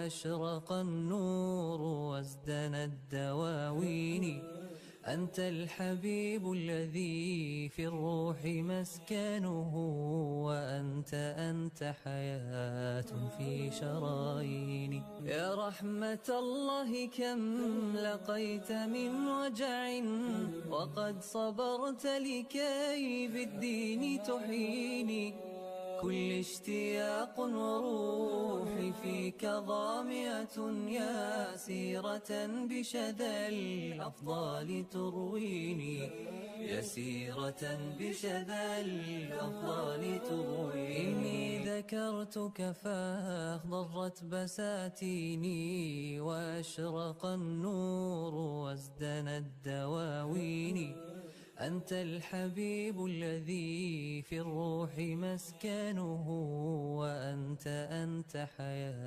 وأشرق النور وازدنت الدواوين. أنت الحبيب الذي في الروح مسكنه، وأنت حياة في شراييني. يا رحمة الله كم لقيت من وجع، وقد صبرت لكي بالدين تحيني. كل اشتياق وروحي فيك ظامئة، يا سيرة بشذا الأفضال ترويني. يا سيرة بشذا الأفضال ترويني. إني ذكرتك فاخضرت بساتيني، وأشرق النور وازدنت الدواوين. أنت الحبيب الذي في الروح مسكنه، وأنت حياة